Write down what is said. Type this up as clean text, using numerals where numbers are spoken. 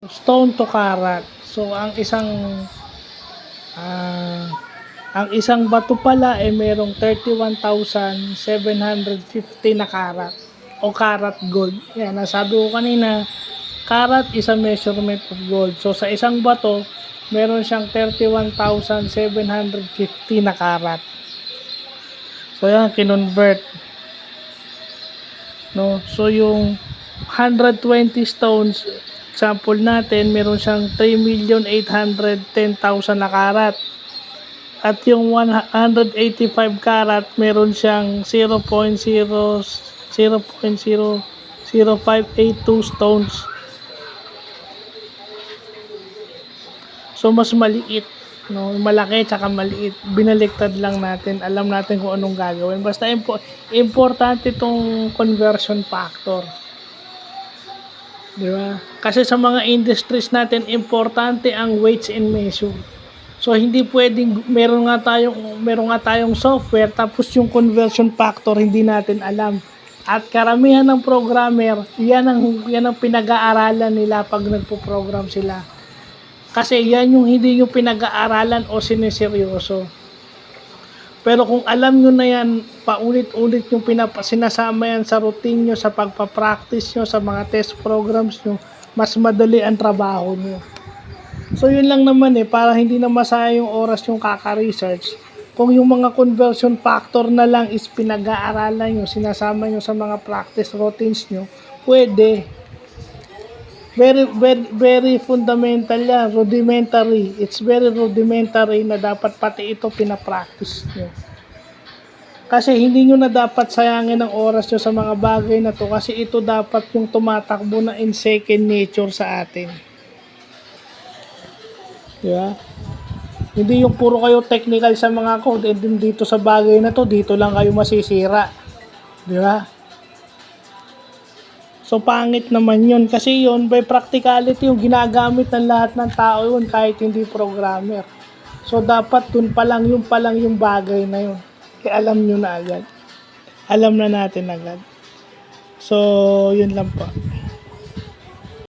stone to karat. So ang isang bato pala ay merong 31,750 na karat o karat gold. Yan, nasabi ko kanina, karat is a measurement of gold. So sa isang bato, meron siyang 31,750 na karat. So yan, kinonvert. No? So yung 120 stones, example natin, meron siyang 3,810,000 na karat. At yung 185 karat, meron siyang 0.00582 stones. So mas maliit, no? Malaki tsaka maliit. Binaliktad lang natin. Alam natin kung anong gagawin. Basta importante itong conversion factor. Di ba? Kasi sa mga industries natin, importante ang weights and measure. So hindi pwedeng meron nga tayong software tapos yung conversion factor hindi natin alam. At karamihan ng programmer, yan ang pinag-aaralan nila pag nagpo-program sila. Kasi yan yung hindi nyo pinag-aaralan o sineseryoso. Pero kung alam nyo na yan, paulit-ulit yung sinasama yan sa routine nyo, sa pagpa-practice nyo, sa mga test programs nyo, mas madali ang trabaho nyo. So yun lang naman para hindi na masayang yung oras yung kaka-research. Kung yung mga conversion factor na lang is pinag-aaralan nyo, sinasama nyo sa mga practice routines nyo, pwede. Very, very, very fundamental yan, rudimentary. It's very rudimentary na dapat pati ito pinapractice nyo. Kasi hindi nyo na dapat sayangin ang oras nyo sa mga bagay na to kasi ito dapat yung tumatakbo na in second nature sa atin. Diba? Hindi yung puro kayo technical sa mga code and then dito sa bagay na to, dito lang kayo masisira. Diba? So pangit naman yun kasi yun by practicality yung ginagamit ng lahat ng tao yun kahit hindi programmer. So dapat dun pa lang yung bagay na yun. Kaya alam nyo na agad. Alam na natin agad. So yun lang po.